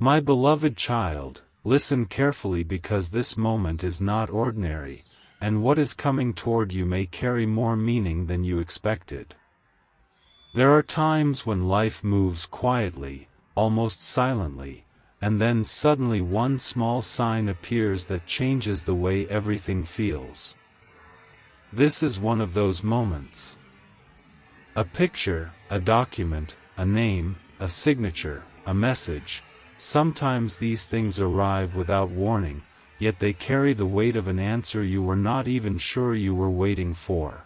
My beloved child, listen carefully because this moment is not ordinary, and what is coming toward you may carry more meaning than you expected. There are times when life moves quietly, almost silently, and then suddenly one small sign appears that changes the way everything feels. This is one of those moments. A picture, a document, a name, a signature, a message. Sometimes these things arrive without warning, yet they carry the weight of an answer you were not even sure you were waiting for.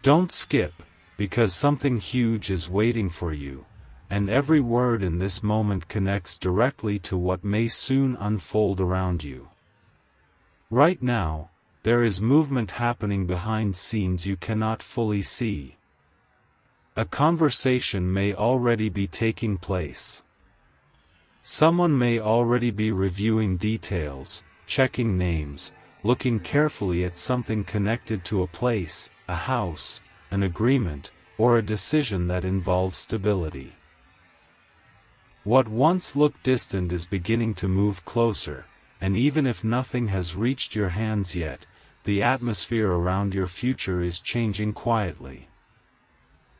Don't skip, because something huge is waiting for you, and every word in this moment connects directly to what may soon unfold around you. Right now, there is movement happening behind scenes you cannot fully see. A conversation may already be taking place. Someone may already be reviewing details, checking names, looking carefully at something connected to a place, a house, an agreement, or a decision that involves stability. What once looked distant is beginning to move closer, and even if nothing has reached your hands yet, the atmosphere around your future is changing quietly.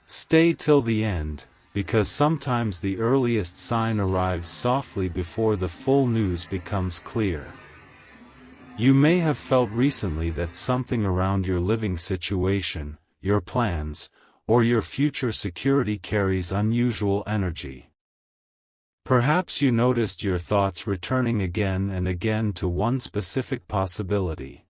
Stay till the end, because sometimes the earliest sign arrives softly before the full news becomes clear. You may have felt recently that something around your living situation, your plans, or your future security carries unusual energy. Perhaps you noticed your thoughts returning again and again to one specific possibility.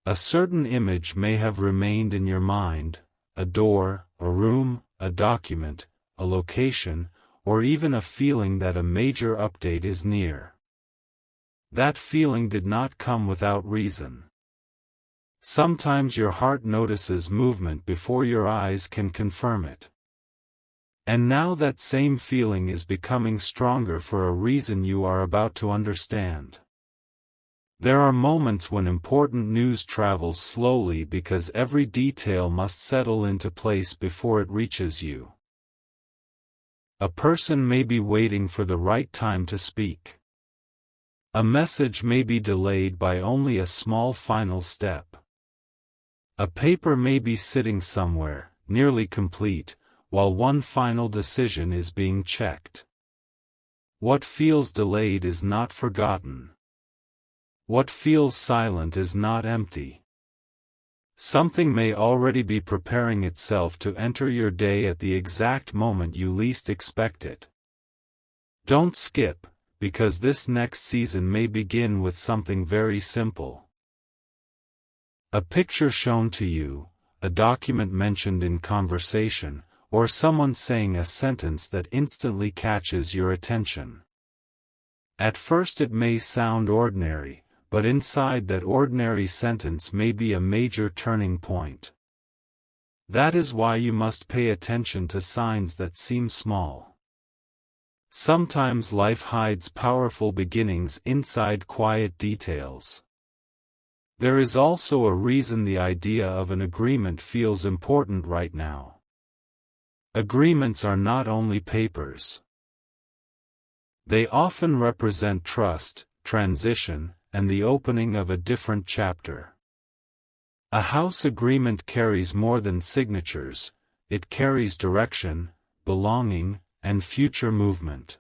A certain image may have remained in your mind, a door, a room, a document, a location, or even a feeling that a major update is near. That feeling did not come without reason. Sometimes your heart notices movement before your eyes can confirm it. And now that same feeling is becoming stronger for a reason you are about to understand. There are moments when important news travels slowly because every detail must settle into place before it reaches you. A person may be waiting for the right time to speak. A message may be delayed by only a small final step. A paper may be sitting somewhere, nearly complete, while one final decision is being checked. What feels delayed is not forgotten. What feels silent is not empty. Something may already be preparing itself to enter your day at the exact moment you least expect it. Don't skip, because this next season may begin with something very simple. A picture shown to you, a document mentioned in conversation, or someone saying a sentence that instantly catches your attention. At first it may sound ordinary, but inside that ordinary sentence may be a major turning point. That is why you must pay attention to signs that seem small. Sometimes life hides powerful beginnings inside quiet details. There is also a reason the idea of an agreement feels important right now. Agreements are not only papers. They often represent trust, transition, and the opening of a different chapter. A house agreement carries more than signatures, it carries direction, belonging, and future movement.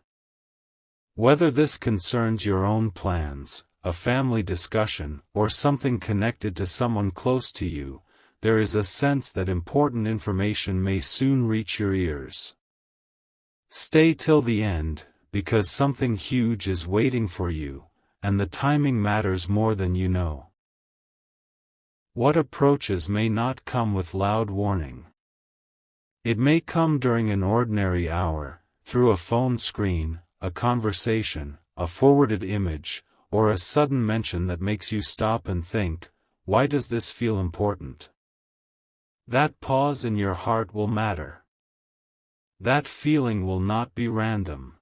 Whether this concerns your own plans, a family discussion, or something connected to someone close to you, there is a sense that important information may soon reach your ears. Stay till the end, because something huge is waiting for you, and the timing matters more than you know. What approaches may not come with loud warning. It may come during an ordinary hour, through a phone screen, a conversation, a forwarded image, or a sudden mention that makes you stop and think, why does this feel important? That pause in your heart will matter. That feeling will not be random.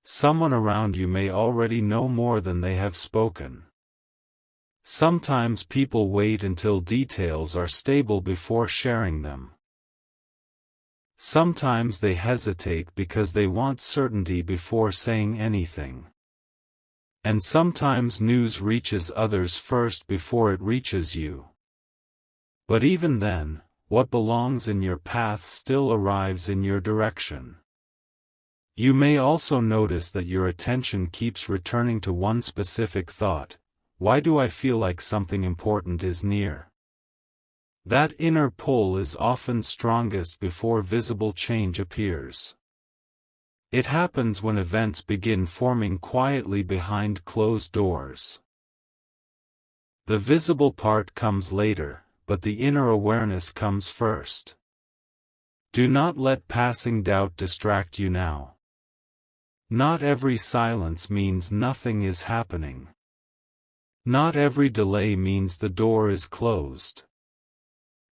Someone around you may already know more than they have spoken. Sometimes people wait until details are stable before sharing them. Sometimes they hesitate because they want certainty before saying anything. And sometimes news reaches others first before it reaches you. But even then, what belongs in your path still arrives in your direction. You may also notice that your attention keeps returning to one specific thought: why do I feel like something important is near? That inner pull is often strongest before visible change appears. It happens when events begin forming quietly behind closed doors. The visible part comes later, but the inner awareness comes first. Do not let passing doubt distract you now. Not every silence means nothing is happening. Not every delay means the door is closed.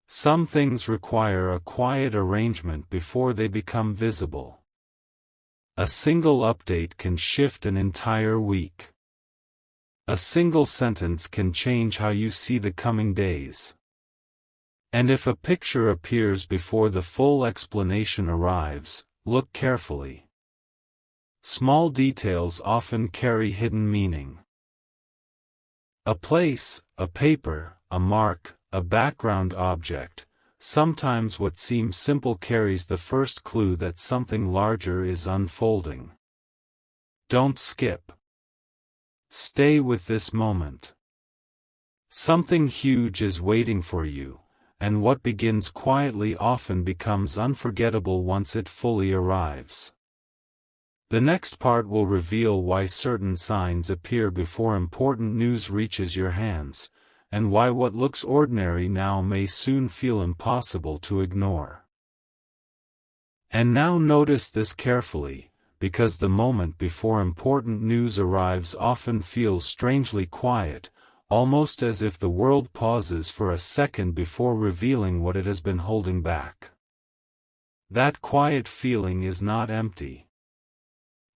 Some things require a quiet arrangement before they become visible. A single update can shift an entire week. A single sentence can change how you see the coming days. And if a picture appears before the full explanation arrives, look carefully. Small details often carry hidden meaning. A place, a paper, a mark, a background object, sometimes what seems simple carries the first clue that something larger is unfolding. Don't skip. Stay with this moment. Something huge is waiting for you, and what begins quietly often becomes unforgettable once it fully arrives. The next part will reveal why certain signs appear before important news reaches your hands, and why what looks ordinary now may soon feel impossible to ignore. And now notice this carefully, because the moment before important news arrives often feels strangely quiet, almost as if the world pauses for a second before revealing what it has been holding back. That quiet feeling is not empty.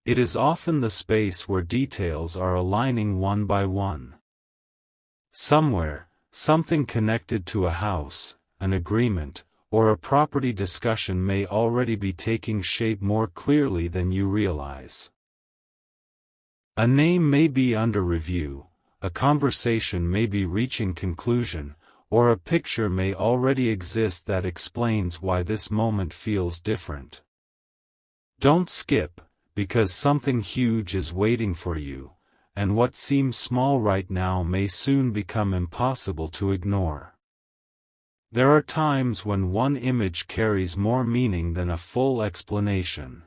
It is often the space where details are aligning one by one. Somewhere, something connected to a house, an agreement, or a property discussion may already be taking shape more clearly than you realize. A name may be under review, a conversation may be reaching conclusion, or a picture may already exist that explains why this moment feels different. Don't skip, because something huge is waiting for you, and what seems small right now may soon become impossible to ignore. There are times when one image carries more meaning than a full explanation.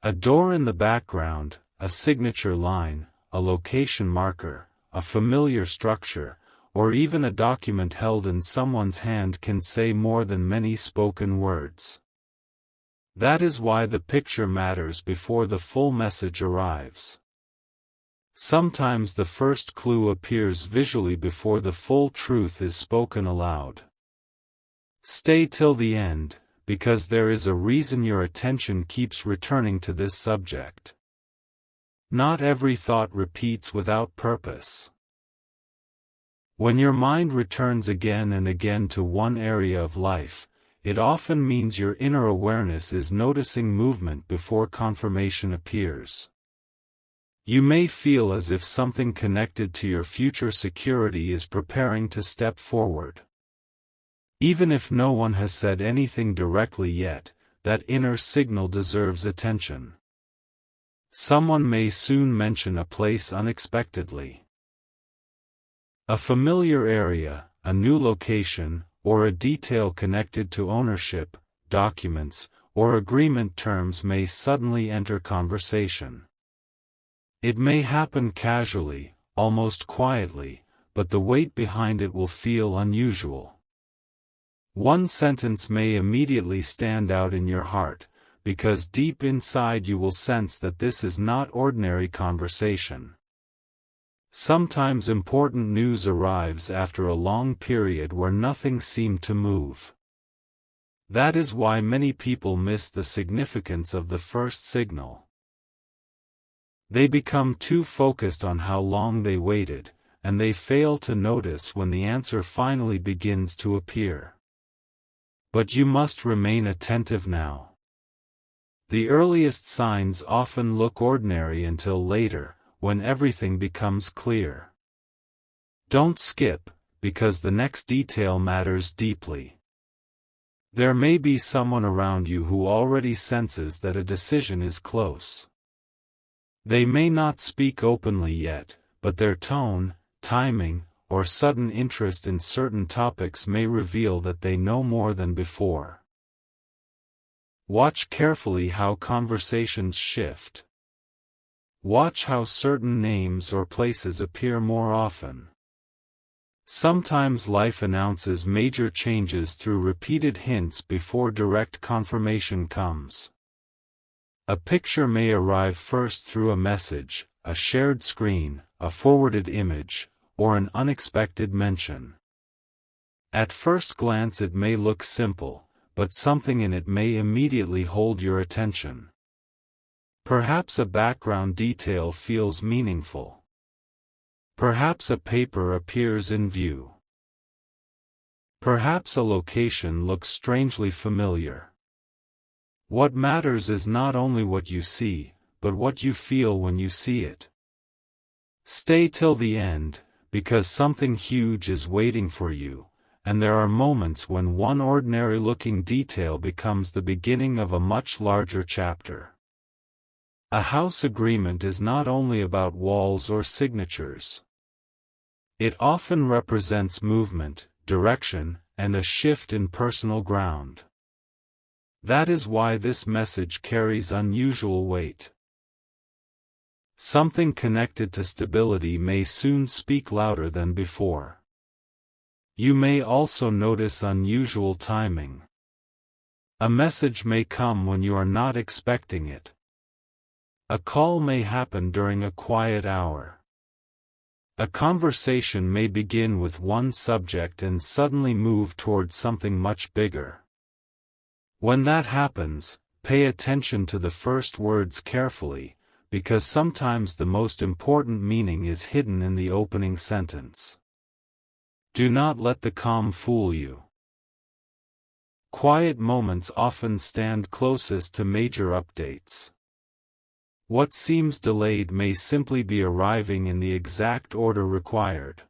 A door in the background, a signature line, a location marker, a familiar structure, or even a document held in someone's hand can say more than many spoken words. That is why the picture matters before the full message arrives. Sometimes the first clue appears visually before the full truth is spoken aloud. Stay till the end, because there is a reason your attention keeps returning to this subject. Not every thought repeats without purpose. When your mind returns again and again to one area of life, it often means your inner awareness is noticing movement before confirmation appears. You may feel as if something connected to your future security is preparing to step forward. Even if no one has said anything directly yet, that inner signal deserves attention. Someone may soon mention a place unexpectedly. A familiar area, a new location, or a detail connected to ownership, documents, or agreement terms may suddenly enter conversation. It may happen casually, almost quietly, but the weight behind it will feel unusual. One sentence may immediately stand out in your heart, because deep inside you will sense that this is not ordinary conversation. Sometimes important news arrives after a long period where nothing seemed to move. That is why many people miss the significance of the first signal. They become too focused on how long they waited, and they fail to notice when the answer finally begins to appear. But you must remain attentive now. The earliest signs often look ordinary until later, when everything becomes clear. Don't skip, because the next detail matters deeply. There may be someone around you who already senses that a decision is close. They may not speak openly yet, but their tone, timing, or sudden interest in certain topics may reveal that they know more than before. Watch carefully how conversations shift. Watch how certain names or places appear more often. Sometimes life announces major changes through repeated hints before direct confirmation comes. A picture may arrive first through a message, a shared screen, a forwarded image, or an unexpected mention. At first glance it may look simple, but something in it may immediately hold your attention. Perhaps a background detail feels meaningful. Perhaps a paper appears in view. Perhaps a location looks strangely familiar. What matters is not only what you see, but what you feel when you see it. Stay till the end, because something huge is waiting for you, and there are moments when one ordinary-looking detail becomes the beginning of a much larger chapter. A house agreement is not only about walls or signatures. It often represents movement, direction, and a shift in personal ground. That is why this message carries unusual weight. Something connected to stability may soon speak louder than before. You may also notice unusual timing. A message may come when you are not expecting it. A call may happen during a quiet hour. A conversation may begin with one subject and suddenly move toward something much bigger. When that happens, pay attention to the first words carefully, because sometimes the most important meaning is hidden in the opening sentence. Do not let the calm fool you. Quiet moments often stand closest to major updates. What seems delayed may simply be arriving in the exact order required.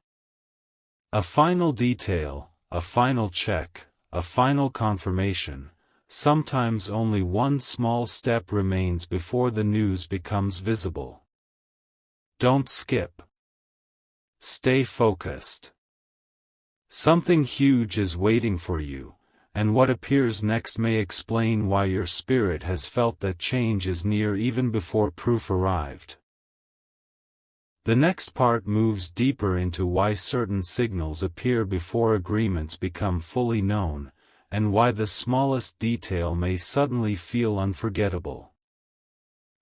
A final detail, a final check, a final confirmation. Sometimes only one small step remains before the news becomes visible. Don't skip. Stay focused. Something huge is waiting for you, and what appears next may explain why your spirit has felt that change is near even before proof arrived. The next part moves deeper into why certain signals appear before agreements become fully known, and why the smallest detail may suddenly feel unforgettable.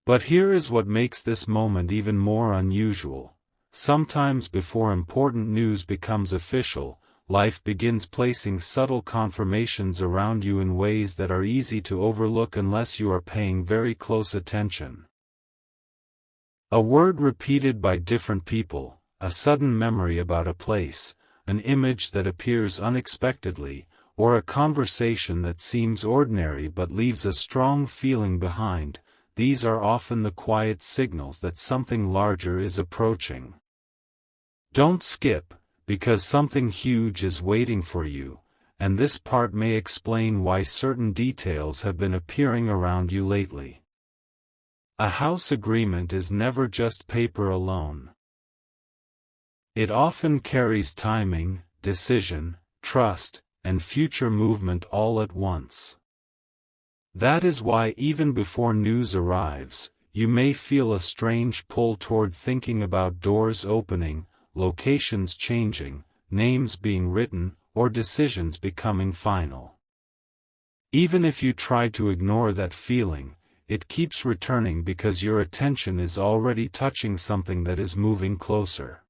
But here is what makes this moment even more unusual. Sometimes before important news becomes official, life begins placing subtle confirmations around you in ways that are easy to overlook unless you are paying very close attention. A word repeated by different people, a sudden memory about a place, an image that appears unexpectedly, or a conversation that seems ordinary but leaves a strong feeling behind, these are often the quiet signals that something larger is approaching. Don't skip, because something huge is waiting for you, and this part may explain why certain details have been appearing around you lately. A house agreement is never just paper alone. It often carries timing, decision, trust, and future movement all at once. That is why even before news arrives, you may feel a strange pull toward thinking about doors opening, locations changing, names being written, or decisions becoming final. Even if you try to ignore that feeling, it keeps returning because your attention is already touching something that is moving closer.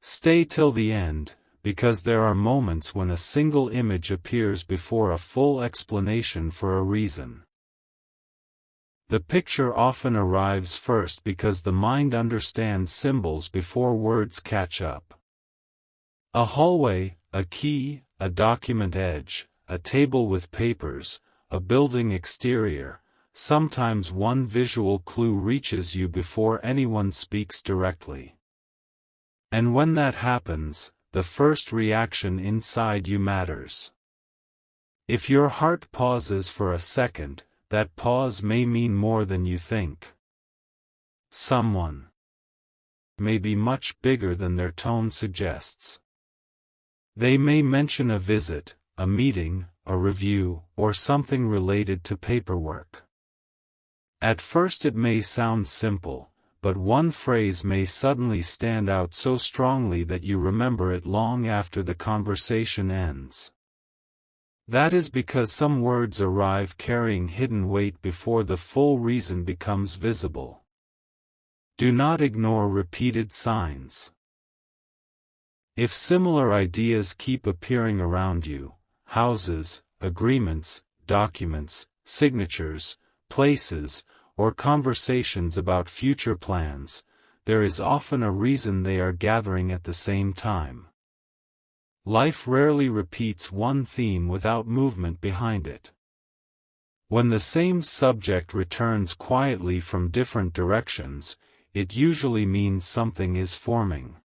Stay till the end, because there are moments when a single image appears before a full explanation for a reason. The picture often arrives first because the mind understands symbols before words catch up. A hallway, a key, a document edge, a table with papers, a building exterior. Sometimes one visual clue reaches you before anyone speaks directly. And when that happens, the first reaction inside you matters. If your heart pauses for a second, that pause may mean more than you think. Someone may be much bigger than their tone suggests. They may mention a visit, a meeting, a review, or something related to paperwork. At first it may sound simple, but one phrase may suddenly stand out so strongly that you remember it long after the conversation ends. That is because some words arrive carrying hidden weight before the full reason becomes visible. Do not ignore repeated signs. If similar ideas keep appearing around you, houses, agreements, documents, signatures, places, or conversations about future plans, there is often a reason they are gathering at the same time. Life rarely repeats one theme without movement behind it. When the same subject returns quietly from different directions, it usually means something is forming.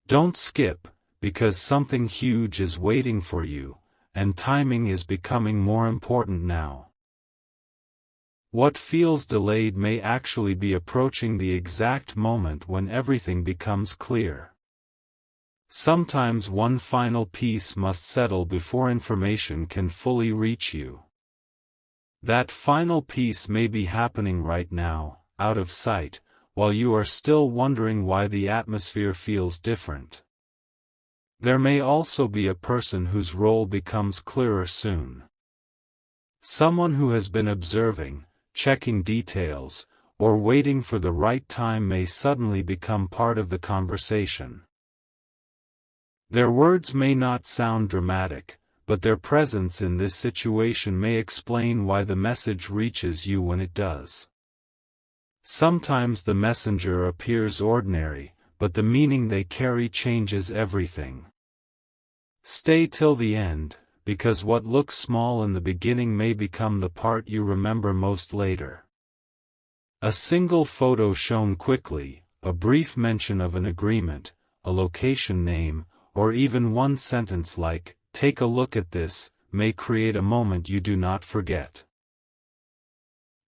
Don't skip, because something huge is waiting for you, and timing is becoming more important now. What feels delayed may actually be approaching the exact moment when everything becomes clear. Sometimes one final piece must settle before information can fully reach you. That final piece may be happening right now, out of sight, while you are still wondering why the atmosphere feels different. There may also be a person whose role becomes clearer soon. Someone who has been observing, checking details, or waiting for the right time may suddenly become part of the conversation. Their words may not sound dramatic, but their presence in this situation may explain why the message reaches you when it does. Sometimes the messenger appears ordinary, but the meaning they carry changes everything. Stay till the end, because what looks small in the beginning may become the part you remember most later. A single photo shown quickly, a brief mention of an agreement, a location name, or even one sentence like, "Take a look at this," may create a moment you do not forget.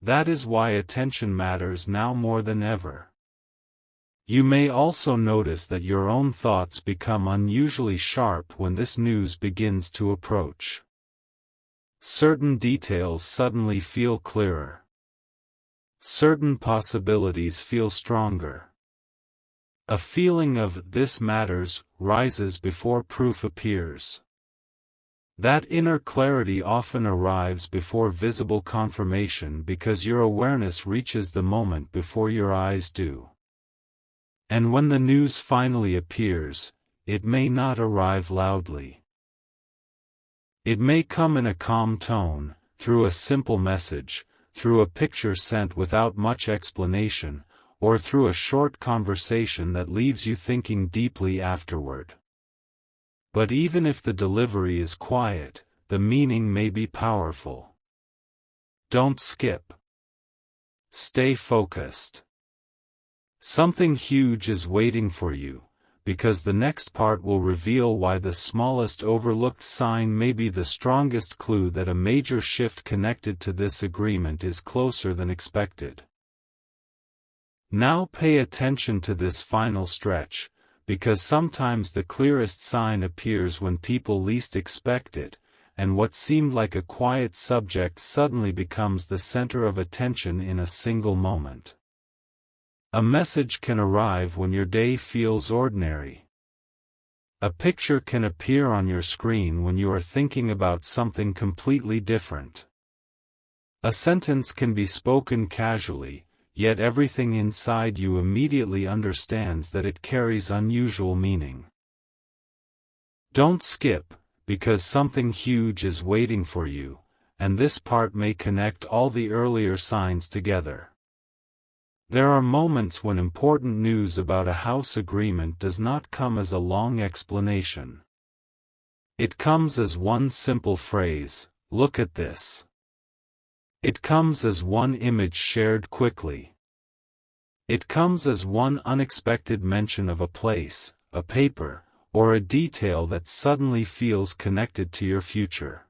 That is why attention matters now more than ever. You may also notice that your own thoughts become unusually sharp when this news begins to approach. Certain details suddenly feel clearer. Certain possibilities feel stronger. A feeling of "this matters" rises before proof appears. That inner clarity often arrives before visible confirmation because your awareness reaches the moment before your eyes do. And when the news finally appears, it may not arrive loudly. It may come in a calm tone, through a simple message, through a picture sent without much explanation, or through a short conversation that leaves you thinking deeply afterward. But even if the delivery is quiet, the meaning may be powerful. Don't skip. Stay focused. Something huge is waiting for you, because the next part will reveal why the smallest overlooked sign may be the strongest clue that a major shift connected to this agreement is closer than expected. Now pay attention to this final stretch, because sometimes the clearest sign appears when people least expect it, and what seemed like a quiet subject suddenly becomes the center of attention in a single moment. A message can arrive when your day feels ordinary. A picture can appear on your screen when you are thinking about something completely different. A sentence can be spoken casually, yet everything inside you immediately understands that it carries unusual meaning. Don't skip, because something huge is waiting for you, and this part may connect all the earlier signs together. There are moments when important news about a house agreement does not come as a long explanation. It comes as one simple phrase, "Look at this." It comes as one image shared quickly. It comes as one unexpected mention of a place, a paper, or a detail that suddenly feels connected to your future.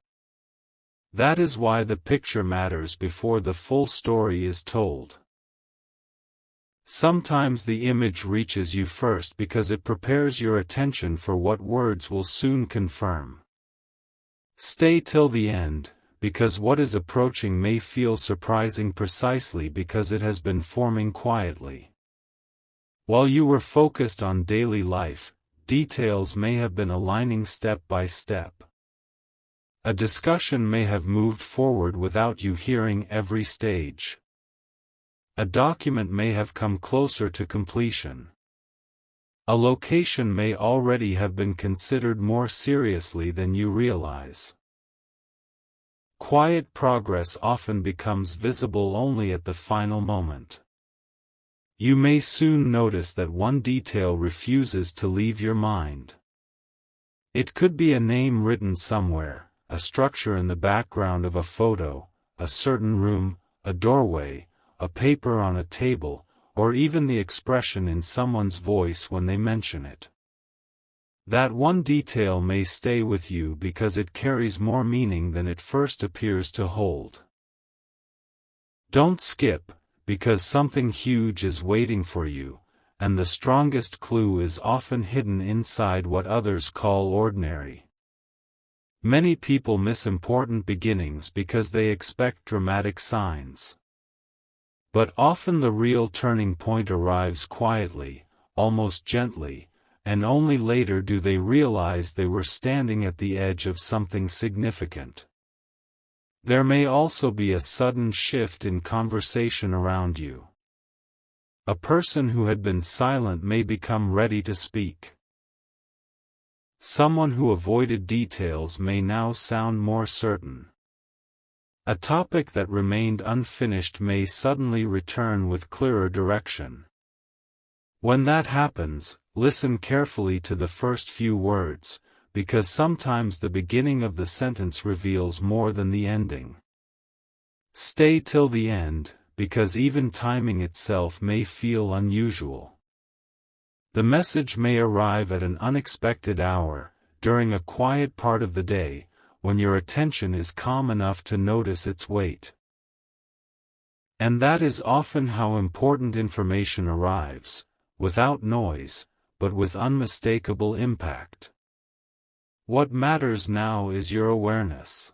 That is why the picture matters before the full story is told. Sometimes the image reaches you first because it prepares your attention for what words will soon confirm. Stay till the end, because what is approaching may feel surprising precisely because it has been forming quietly. While you were focused on daily life, details may have been aligning step by step. A discussion may have moved forward without you hearing every stage. A document may have come closer to completion. A location may already have been considered more seriously than you realize. Quiet progress often becomes visible only at the final moment. You may soon notice that one detail refuses to leave your mind. It could be a name written somewhere, a structure in the background of a photo, a certain room, a doorway, a paper on a table, or even the expression in someone's voice when they mention it. That one detail may stay with you because it carries more meaning than it first appears to hold. Don't skip, because something huge is waiting for you, and the strongest clue is often hidden inside what others call ordinary. Many people miss important beginnings because they expect dramatic signs. But often the real turning point arrives quietly, almost gently, and only later do they realize they were standing at the edge of something significant. There may also be a sudden shift in conversation around you. A person who had been silent may become ready to speak. Someone who avoided details may now sound more certain. A topic that remained unfinished may suddenly return with clearer direction. When that happens, listen carefully to the first few words, because sometimes the beginning of the sentence reveals more than the ending. Stay till the end, because even timing itself may feel unusual. The message may arrive at an unexpected hour, during a quiet part of the day, when your attention is calm enough to notice its weight. And that is often how important information arrives, without noise, but with unmistakable impact. What matters now is your awareness.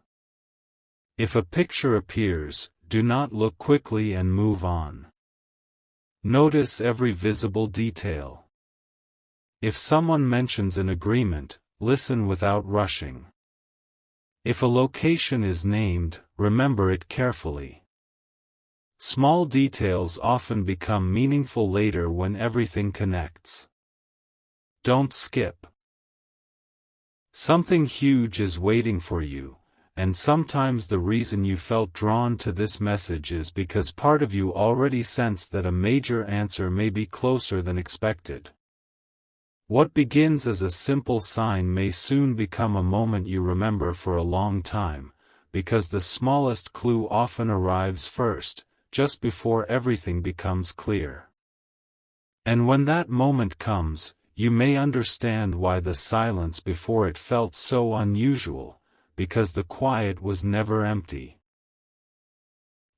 If a picture appears, do not look quickly and move on. Notice every visible detail. If someone mentions an agreement, listen without rushing. If a location is named, remember it carefully. Small details often become meaningful later when everything connects. Don't skip. Something huge is waiting for you, and sometimes the reason you felt drawn to this message is because part of you already sensed that a major answer may be closer than expected. What begins as a simple sign may soon become a moment you remember for a long time, because the smallest clue often arrives first, just before everything becomes clear. And when that moment comes, you may understand why the silence before it felt so unusual, because the quiet was never empty.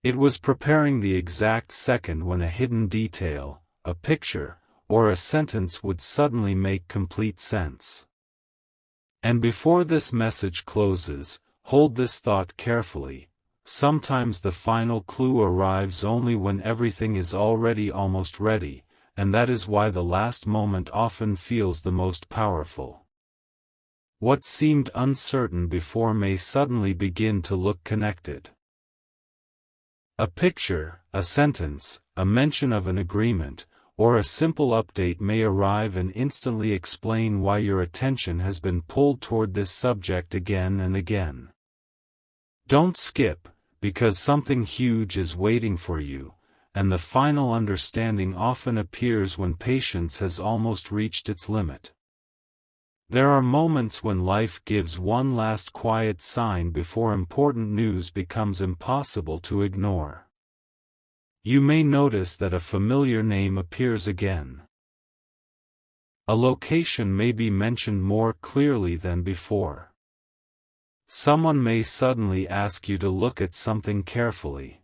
It was preparing the exact second when a hidden detail, a picture, or a sentence would suddenly make complete sense. And before this message closes, hold this thought carefully. Sometimes the final clue arrives only when everything is already almost ready, and that is why the last moment often feels the most powerful. What seemed uncertain before may suddenly begin to look connected. A picture, a sentence, a mention of an agreement, or a simple update may arrive and instantly explain why your attention has been pulled toward this subject again and again. Don't skip, because something huge is waiting for you, and the final understanding often appears when patience has almost reached its limit. There are moments when life gives one last quiet sign before important news becomes impossible to ignore. You may notice that a familiar name appears again. A location may be mentioned more clearly than before. Someone may suddenly ask you to look at something carefully.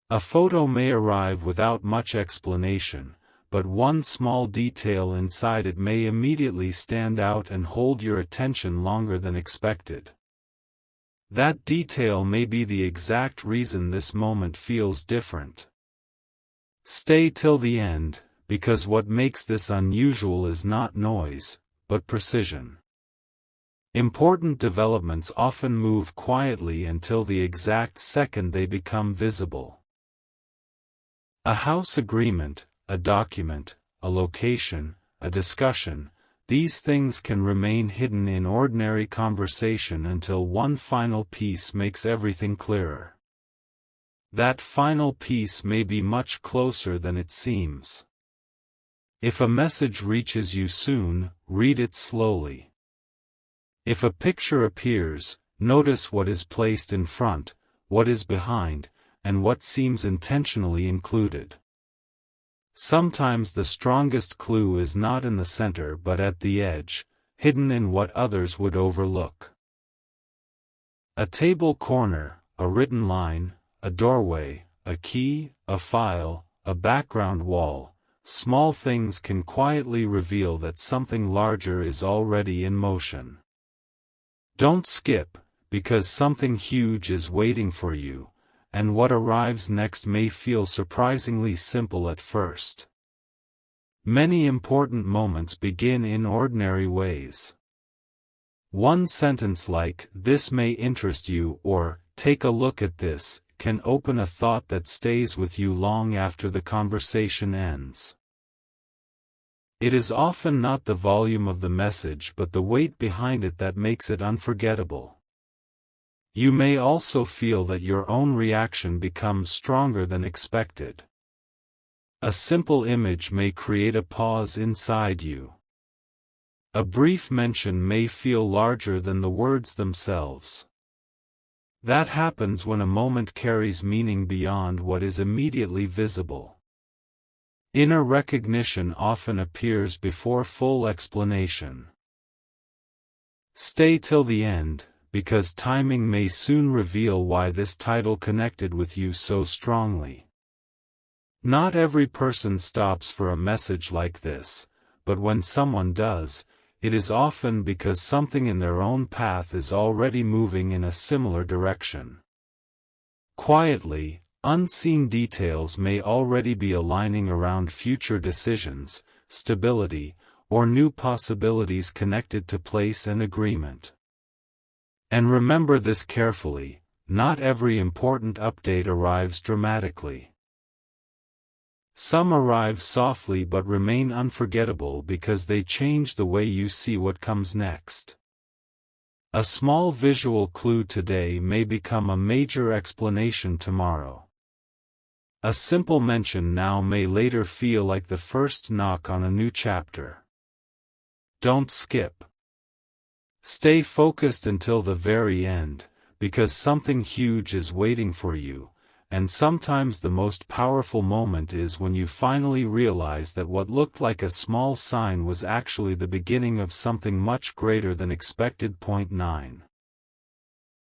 A photo may arrive without much explanation, but one small detail inside it may immediately stand out and hold your attention longer than expected. That detail may be the exact reason this moment feels different. Stay till the end, because what makes this unusual is not noise, but precision. Important developments often move quietly until the exact second they become visible. A house agreement, a document, a location, a discussion, these things can remain hidden in ordinary conversation until one final piece makes everything clearer. That final piece may be much closer than it seems. If a message reaches you soon, read it slowly. If a picture appears, notice what is placed in front, what is behind, and what seems intentionally included. Sometimes the strongest clue is not in the center but at the edge, hidden in what others would overlook. A table corner, a written line, a doorway, a key, a file, a background wall, small things can quietly reveal that something larger is already in motion. Don't skip, because something huge is waiting for you, and what arrives next may feel surprisingly simple at first. Many important moments begin in ordinary ways. One sentence like, "This may interest you," or "Take a look at this," can open a thought that stays with you long after the conversation ends. It is often not the volume of the message but the weight behind it that makes it unforgettable. You may also feel that your own reaction becomes stronger than expected. A simple image may create a pause inside you. A brief mention may feel larger than the words themselves. That happens when a moment carries meaning beyond what is immediately visible. Inner recognition often appears before full explanation. Stay till the end, because timing may soon reveal why this title connected with you so strongly. Not every person stops for a message like this, but when someone does, it is often because something in their own path is already moving in a similar direction. Quietly, unseen details may already be aligning around future decisions, stability, or new possibilities connected to place and agreement. And remember this carefully, not every important update arrives dramatically. Some arrive softly but remain unforgettable because they change the way you see what comes next. A small visual clue today may become a major explanation tomorrow. A simple mention now may later feel like the first knock on a new chapter. Don't skip. Stay focused until the very end, because something huge is waiting for you, and sometimes the most powerful moment is when you finally realize that what looked like a small sign was actually the beginning of something much greater than expected. 9.